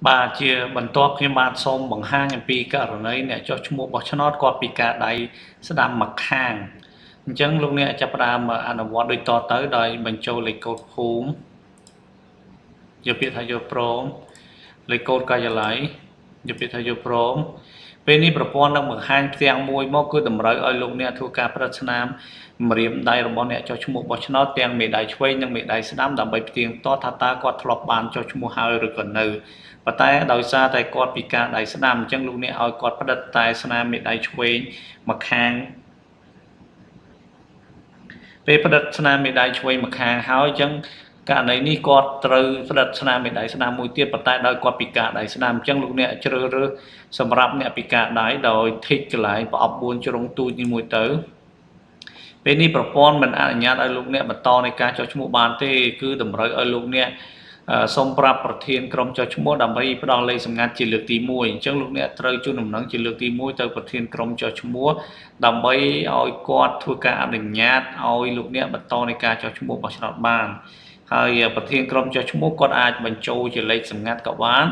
បាទជាបន្ទាប់ខ្ញុំបានសូមបង្ហាញអំពីករណីអ្នកចុះឈ្មោះបោះឆ្នោតគាត់ពិការដៃស្ដាំម្ខាងអញ្ចឹងលោកអ្នកចាប់ផ្ដើមអនុវត្តដូចតទៅដោយបញ្ចូលលេខកូដភូមិយកពាក្យថាយកព្រមលេខកូដការិយាល័យយកពាក្យថាយកព្រមពេលនេះប្រព័ន្ធនឹងបង្ហាញផ្ទាំងមួយមកគឺតម្រូវឲ្យលោកអ្នកធ្វើការប្រតិស្នាមម្រាមដៃរបស់អ្នកចុះឈ្មោះបោះឆ្នោតទាំងមេដៃឆ្វេងនិងមេដៃស្ដាំដើម្បីផ្ទៀងផ្ទាត់ថាតើគាត់ធ្លាប់បានចុះឈ្មោះហើយឬក៏នៅប៉ុន្តែដោយសារតែគាត់ពិការដៃស្ដាំអញ្ចឹងលោកអ្នកឲ្យគាត់ផ្តិតតែស្នាមមេដៃឆ្វេងម្ខាងពេលផ្តិតស្នាមមេដៃឆ្វេងម្ខាងហើយអញ្ចឹងករណីនេះគាត់ត្រូវផ្តិតស្នាមមេដៃស្ដាំមួយទៀតប៉ុន្តែដោយគាត់ពិការដៃស្ដាំអញ្ចឹងលោកអ្នកជ្រើសរើសសម្រាប់អ្នកពិការដៃដោយធីកកន្លែងប្រអប់4ជ្រុងទូចនេះមួយទៅពេលនេះប្រព័ន្ធមិនអនុញ្ញាតឲ្យលោកអ្នកបន្តនៃការចុះឈ្មោះបានទេគឺតម្រូវឲ្យលោកអ្នកសូមប្រាប់ប្រធានក្រុមចុះឈ្មោះដើម្បីផ្ដល់លេខសម្ងាត់ជាលើកទី1អញ្ចឹងលោកអ្នកត្រូវជូនដំណឹងជាលើកទី1ទៅប្រធានក្រុមចុះឈ្មោះដើម្បីឲ្យគាត់ធ្វើការអនុញ្ញាតឲ្យលោកអ្នកបន្តនៃការចុះឈ្មោះបោះឆ្នោតបានហើយប្រធានក្រុមចុះឈ្មោះគាត់អាចបញ្ចូលជាលេខសម្ងាត់ក៏បាន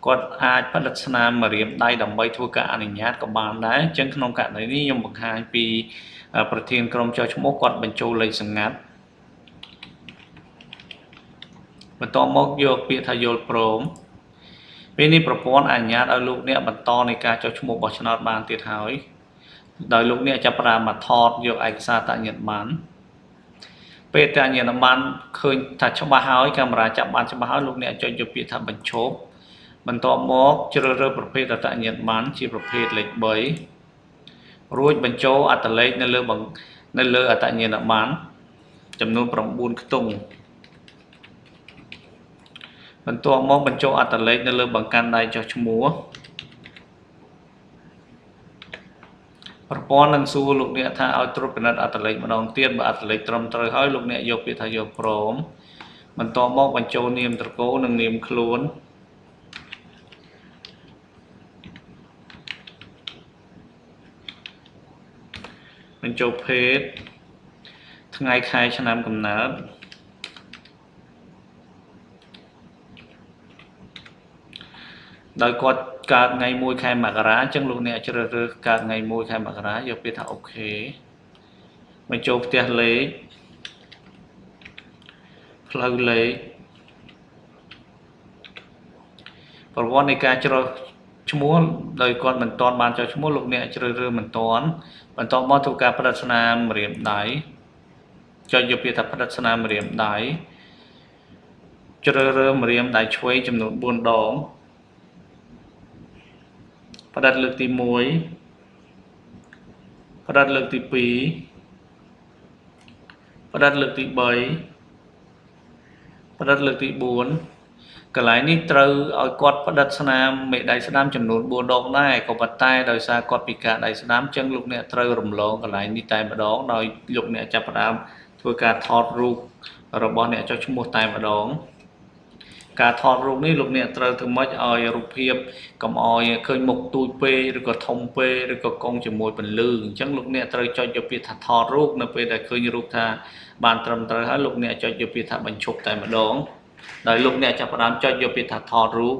គាត់អាចផលិតស្នាមម្រាមដៃដើម្បីធ្វើការអនុញ្ញាតក៏បានដែរអញ្ចឹងក្នុងករណីនេះខ្ញុំបង្ហាញពីប្រធានក្រុមចុះឈ្មោះគាត់បញ្ចូលលេខសម្ងាត់បន្ទាប់មកយកពាក្យថាយល់ព្រមពេលនេះប្រព័ន្ធអនុញ្ញាតឲ្យលោកអ្នកបន្តនៃការចុះឈ្មោះបោះឆ្នោតបានទៀតហើយដោយលោកអ្នកចាប់ផ្ដើមមកថតយកឯកសារតញ្ញាណប័ណ្ណពេលតញ្ញាណប័ណ្ណឃើញថាច្បាស់ហើយកាមេរ៉ាចាប់បានច្បាស់ហើយលោកអ្នកចុចយកពាក្យថាបញ្ឈប់បន្ទាប់មកជ្រើសរើសប្រភេទតញ្ញាណប័ណ្ណជាប្រភេទលេខ3រួចបញ្ចូលអត្ថលេខនៅលើអត្តញ្ញាណប័ណ្ណចំនួន9ខ្ទង់បន្ទាប់មកបញ្ចូលអត្ថលេខនៅលើបង្កាន់ដៃចុះឈ្មោះប្រព័ន្ធនឹងសួរលោកអ្នកថាឲ្យត្រួតពិនិត្យអត្ថលេខម្ដងទៀតបើអត្ថលេខត្រឹមត្រូវហើយលោកអ្នកយកពាក្យថាយកព្រមបន្ទាប់មកបញ្ចូលនាមត្រកូលនិងនាមខ្លួនបញ្ចូលភេទថ្ងៃខែឆ្នាំកំណើតដោយគាត់កើតថ្ងៃ1ខែមករាអញ្ចឹងលោកអ្នកជ្រើសរើសកើតថ្ងៃ1ខែមករាយកពាក្យថាអូខេបញ្ចូលផ្ទះលេខផ្លូវលេខប្រព័ន្ធនៃការជ្រើសឈ្មោះដោយគាត់មិនទាន់បានចុះឈ្មោះលោកអ្នកជ្រើសរើសមិនទាន់បន្ទាប់មកធ្វើការផ្តិតស្នាមម្រាមដៃចុចយកពាក្យថាផ្តិតស្នាមម្រាមដៃជ្រើសរើសម្រាមដៃឆ្វេងចំនួន4ដងផ្តិតលើកទី1ផ្តិតលើកទី2ផ្តិតលើកទី3ផ្តិតលើកទី4កន្លែងនេះត្រូវឲ្យគាត់ផ្តិតស្នាមមេដៃស្ដាំចំនួន4ដងដែរក៏ប៉ុន្តែដោយសារគាត់ពិការដៃស្ដាំអញ្ចឹងលោកអ្នកត្រូវរំលងកន្លែងនេះតែម្ដងដោយលោកអ្នកចាប់ផ្ដើមធ្វើការថតរូបរបស់អ្នកចុះឈ្មោះតែម្ដងការថតរូបនេះលោកអ្នកត្រូវធ្វើម៉េចឲ្យរូបភាពកុំឲ្យឃើញមុខទូចពេកឬក៏ធំពេកឬក៏កងជាមួយពន្លឺអញ្ចឹងលោកអ្នកត្រូវចុចយកពាក្យថាថតរូបនៅពេលដែលឃើញរូបថាបានត្រឹមត្រូវហើយលោកអ្នកចុចយកពាក្យថាបញ្ឈប់តែម្ដងដោយលោកអ្នកចាប់ផ្ដើមចុចយកពាក្យថាថតរូប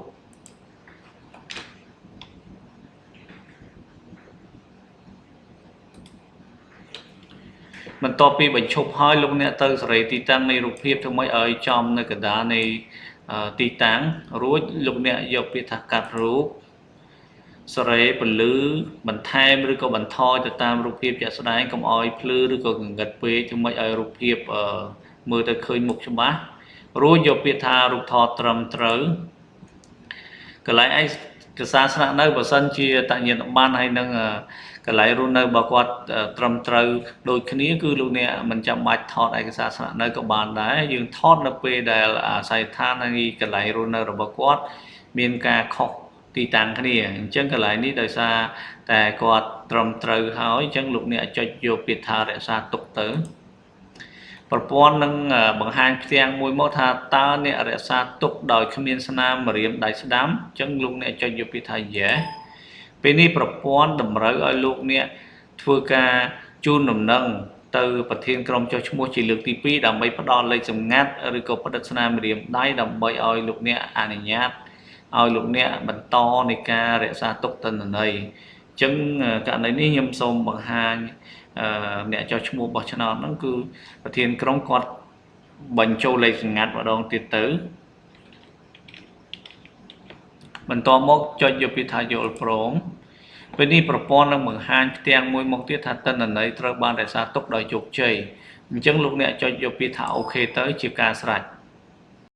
បន្ទាប់ពីបញ្ឈប់ហើយលោកអ្នកទៅសេរីទីតាំងនៃរូបភាពធ្វើម៉េចឲ្យចំនៅកណ្ដាលនៃទីតាំងរួចលោកអ្នកយកពាក្យថាកាត់រូបសេរីពន្លឺបន្ថែមឬក៏បន្ថយទៅតាមរូបភាពជាក់ស្ដែងកុំឲ្យភ្លឺឬក៏កង្កឹតពេកធ្វើម៉េចឲ្យរូបភាពមើលទៅឃើញមុខច្បាស់រួចយកពាក្យថារូបថតត្រឹមត្រូវកន្លែងឯកសារស្នាក់នៅបើសិនជាតញ្ញាណប័ណ្ណហើយនឹងកន្លែងរស់នៅរបស់គាត់ត្រឹមត្រូវដូចគ្នាគឺលោកអ្នកមិនចាំបាច់ថតឯកសារស្នាក់នៅក៏បានដែរយើងថតនៅពេលដែលអាស័យដ្ឋានហើយកន្លែងរស់នៅរបស់គាត់មានការខុសទីតាំងគ្នាអញ្ចឹងកន្លែងនេះដោយសារតែគាត់ត្រឹមត្រូវហើយអញ្ចឹងលោកអ្នកចុចយកពាក្យថារក្សាទុកទៅប្រព័ន្ធនឹងបង្ហាញផ្ទាំងមួយមកថាតើអ្នករក្សាទុកដោយគ្មានស្នាមម្រាមដៃស្ដាំអញ្ចឹងលោកអ្នកចុចយកពាក្យថា yes ពេលនេះប្រព័ន្ធតម្រូវឲ្យលោកអ្នកធ្វើការជូនដំណឹងទៅប្រធានក្រុមចុះឈ្មោះជាលើកទី2ដើម្បីផ្ដល់លេខសម្ងាត់ឬក៏ផ្តិតស្នាមម្រាមដៃដើម្បីឲ្យលោកអ្នកអនុញ្ញាត ឲ្យលោកអ្នកបន្តនៃការរក្សាទុកទិន្នន័យអញ្ចឹងករណីនេះខ្ញុំសូមបង្ហាញអ្នកចុះឈ្មោះបោះឆ្នោតហ្នឹងគឺប្រធានក្រុមគាត់បញ្ចូលលេខសម្ងាត់ម្ដងទៀតទៅបន្តមកចុចយកពាក្យថាយល់ព្រមពេលនេះប្រព័ន្ធនឹងបង្ហាញផ្ទាំងមួយមកទៀតថាទិន្នន័យត្រូវបានរក្សាទុកដោយជោគជ័យអញ្ចឹងលោកអ្នកចុចយកពាក្យថាអូខេទៅជាការស្រេច